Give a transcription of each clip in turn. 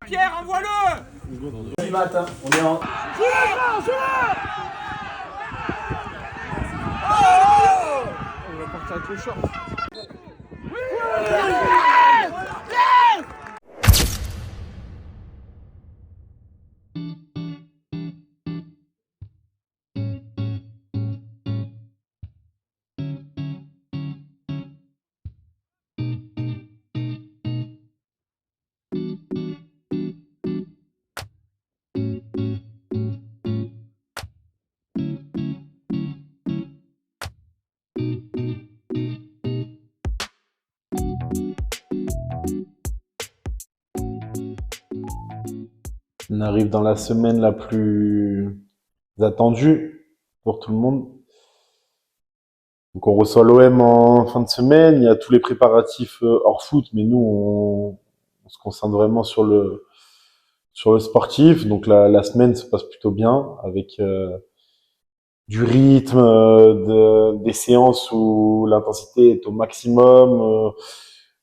Pierre, envoie-le! Du matin, on est en. On va partir avec le short. On arrive dans la semaine la plus attendue pour tout le monde. Donc on reçoit l'OM en fin de semaine, il y a tous les préparatifs hors foot, mais nous on se concentre vraiment sur le sportif. Donc la semaine se passe plutôt bien avec du rythme, des séances où l'intensité est au maximum,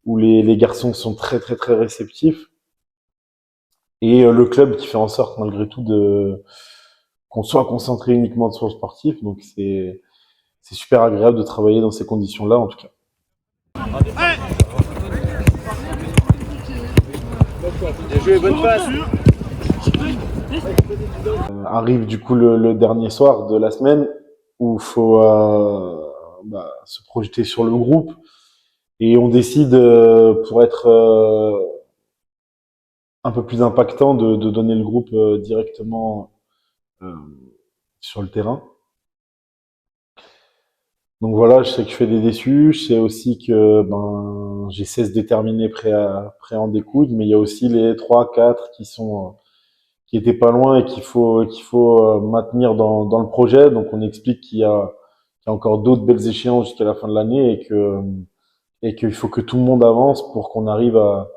où les garçons sont très très très réceptifs. Et le club qui fait en sorte malgré tout qu'on soit concentré uniquement sur le sportif. Donc c'est super agréable de travailler dans ces conditions-là en tout cas. Bien joué, bonne passe. Arrive du coup le dernier soir de la semaine où il faut se projeter sur le groupe et on décide pour être un peu plus impactant de donner le groupe directement sur le terrain. Donc voilà, je sais que je fais des déçus, je sais aussi que j'ai 16 déterminés prêts à en découdre, mais il y a aussi les 3-4 qui étaient pas loin et qu'il faut maintenir dans le projet. Donc on explique qu'il y a encore d'autres belles échéances jusqu'à la fin de l'année et qu'il faut que tout le monde avance pour qu'on arrive à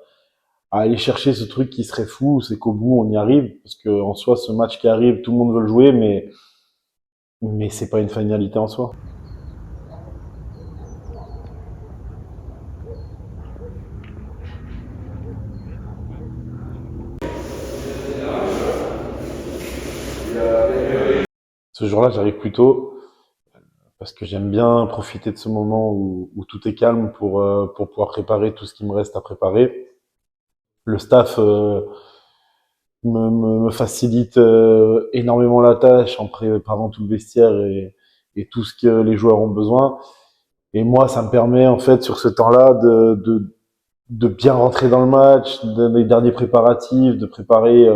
aller chercher ce truc qui serait fou, c'est qu'au bout on y arrive, parce que en soi ce match qui arrive, tout le monde veut le jouer, mais c'est pas une finalité en soi. Ce jour-là, j'arrive plus tôt parce que j'aime bien profiter de ce moment où tout est calme pour pouvoir préparer tout ce qui me reste à préparer. Le staff me facilite énormément la tâche en préparant tout le vestiaire et tout ce que les joueurs ont besoin. Et moi, ça me permet en fait sur ce temps-là de bien rentrer dans le match, les derniers préparatifs, de préparer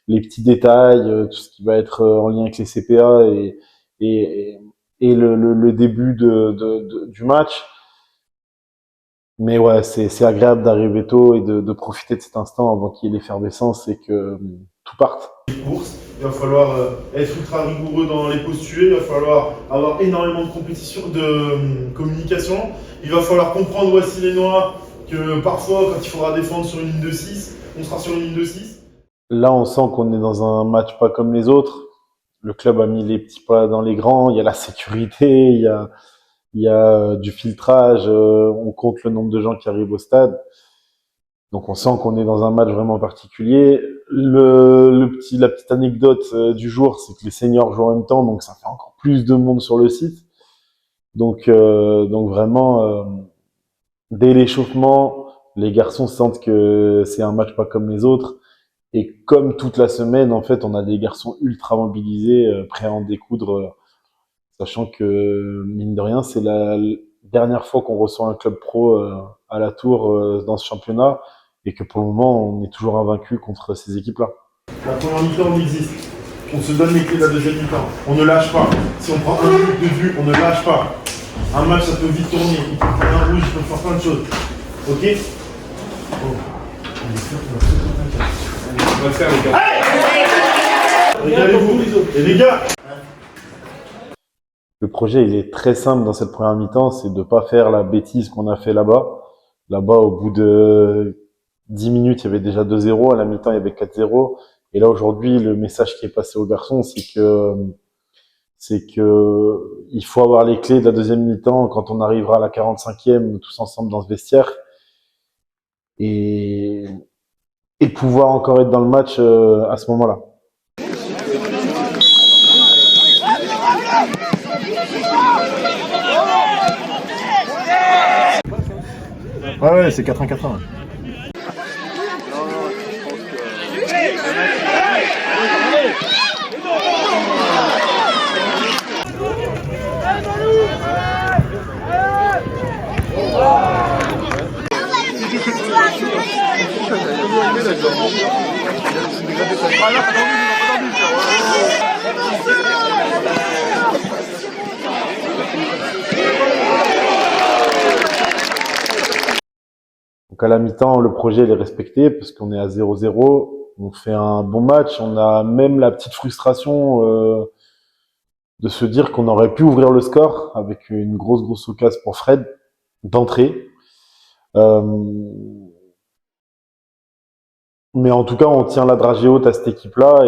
les petits détails, tout ce qui va être en lien avec les CPA et le début du match. Mais ouais, c'est agréable d'arriver tôt et de profiter de cet instant avant qu'il y ait l'effervescence et que tout parte. Course, il va falloir être ultra rigoureux dans les postures, il va falloir avoir énormément de compétition, de communication, il va falloir comprendre voici les noirs que parfois quand il faudra défendre sur une ligne de 6, on sera sur une ligne de 6. Là, on sent qu'on est dans un match pas comme les autres. Le club a mis les petits pas dans les grands, il y a la sécurité, il y a du filtrage, on compte le nombre de gens qui arrivent au stade. Donc on sent qu'on est dans un match vraiment particulier. La petite anecdote du jour, c'est que les seniors jouent en même temps, donc ça fait encore plus de monde sur le site. Donc vraiment, dès l'échauffement, les garçons sentent que c'est un match pas comme les autres. Et comme toute la semaine, en fait, on a des garçons ultra mobilisés, prêts à en découdre, sachant que, mine de rien, c'est la dernière fois qu'on reçoit un club pro à la Tour dans ce championnat, et que pour le moment, on est toujours invaincu contre ces équipes-là. La première mi-temps, on existe. On se donne les clés de la deuxième mi-temps. On ne lâche pas. Si on prend un but de vue, on ne lâche pas. Un match, ça peut vite tourner. Il peut faire un rouge, il peut faire plein de choses. Ok ? Bon. On va le faire, les gars. Régalez-vous. Et les gars, Le projet, il est très simple dans cette première mi-temps, c'est de pas faire la bêtise qu'on a fait là-bas. Là-bas, au bout de 10 minutes, il y avait déjà 2-0. À la mi-temps, il y avait 4-0. Et là, aujourd'hui, le message qui est passé aux garçons, c'est que il faut avoir les clés de la deuxième mi-temps quand on arrivera à la 45e, tous ensemble dans ce vestiaire. Et, et pouvoir encore être dans le match à ce moment-là. ouais, c'est 4-1-4-1. Donc à la mi-temps, le projet il est respecté parce qu'on est à 0-0. On fait un bon match. On a même la petite frustration de se dire qu'on aurait pu ouvrir le score avec une grosse occasion pour Fred d'entrée. Euh, mais en tout cas, on tient la dragée haute à cette équipe-là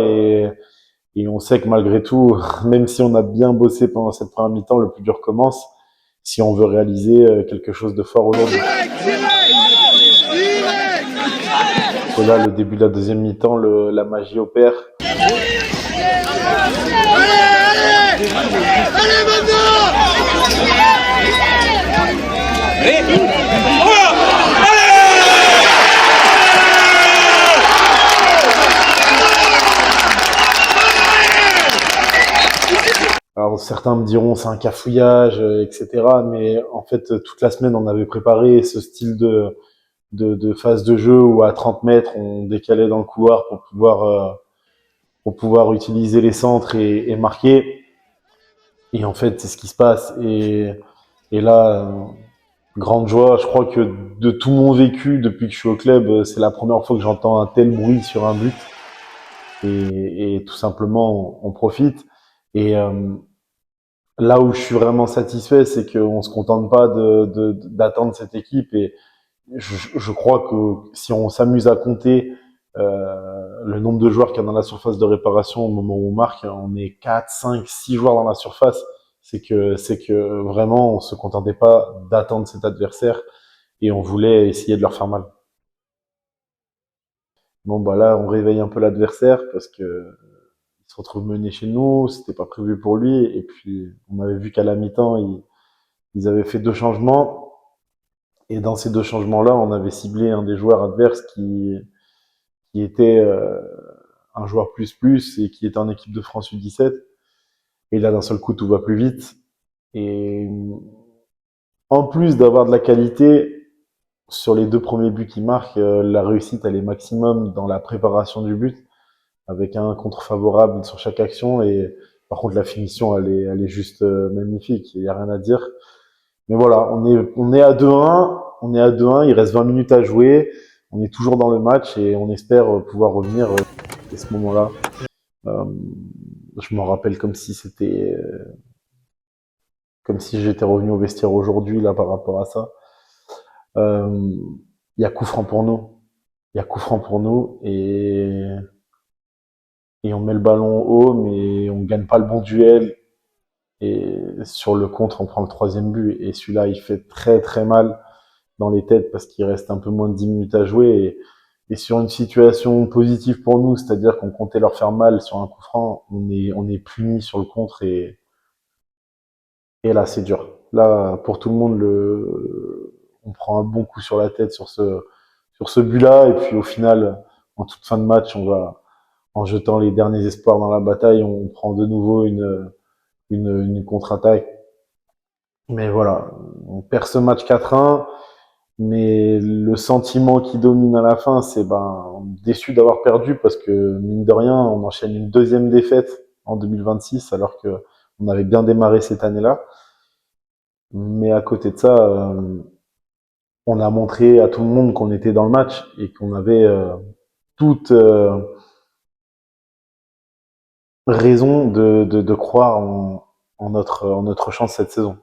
et on sait que malgré tout, même si on a bien bossé pendant cette première mi-temps, le plus dur commence si on veut réaliser quelque chose de fort aujourd'hui. Et là, le début de la deuxième mi-temps, la magie opère. Alors certains me diront c'est un cafouillage, etc. Mais en fait, toute la semaine, on avait préparé ce style de phase de jeu où à 30 mètres, on décalait dans le couloir pour pouvoir utiliser les centres et marquer. Et en fait, c'est ce qui se passe. Et là, grande joie. Je crois que de tout mon vécu depuis que je suis au club, c'est la première fois que j'entends un tel bruit sur un but. Et tout simplement, on profite. Et là où je suis vraiment satisfait, c'est qu'on se contente pas d'attendre cette équipe. Et je crois que si on s'amuse à compter le nombre de joueurs qu'il y a dans la surface de réparation au moment où on marque, on est 4, 5, 6 joueurs dans la surface. C'est que vraiment, on se contentait pas d'attendre cet adversaire et on voulait essayer de leur faire mal. Bon, bah là, on réveille un peu l'adversaire parce que il se retrouve mené chez nous, c'était pas prévu pour lui. Et puis, on avait vu qu'à la mi-temps, ils avaient fait 2 changements. Et dans ces 2 changements-là, on avait ciblé un des joueurs adverses qui était un joueur plus et qui était en équipe de France U17. Et là, d'un seul coup, tout va plus vite. Et en plus d'avoir de la qualité, sur les 2 premiers buts qu'il marque, la réussite, elle est maximum dans la préparation du but, avec un contre favorable sur chaque action. Et par contre, la finition, elle est juste magnifique. Il n'y a rien à dire. Mais voilà, on est à 2-1. On est à 2-1. Il reste 20 minutes à jouer. On est toujours dans le match et on espère pouvoir revenir à ce moment-là. Je m'en rappelle comme si j'étais revenu au vestiaire aujourd'hui là par rapport à ça. Il y a coup franc pour nous. Il y a coup franc pour nous et on met le ballon haut, mais on gagne pas le bon duel. Et sur le contre, on prend le 3e but. Et celui-là, il fait très mal dans les têtes parce qu'il reste un peu moins de 10 minutes à jouer. Et sur une situation positive pour nous, c'est-à-dire qu'on comptait leur faire mal sur un coup franc, on est puni sur le contre et là, c'est dur. Là, pour tout le monde, on prend un bon coup sur la tête sur ce but-là. Et puis au final, en toute fin de match, en jetant les derniers espoirs dans la bataille, on prend de nouveau une contre-attaque. Mais voilà, on perd ce match 4-1. Mais le sentiment qui domine à la fin, c'est déçu d'avoir perdu parce que mine de rien, on enchaîne une 2e défaite en 2026 alors que on avait bien démarré cette année-là. Mais à côté de ça, on a montré à tout le monde qu'on était dans le match et qu'on avait toute raison de croire en notre chance cette saison.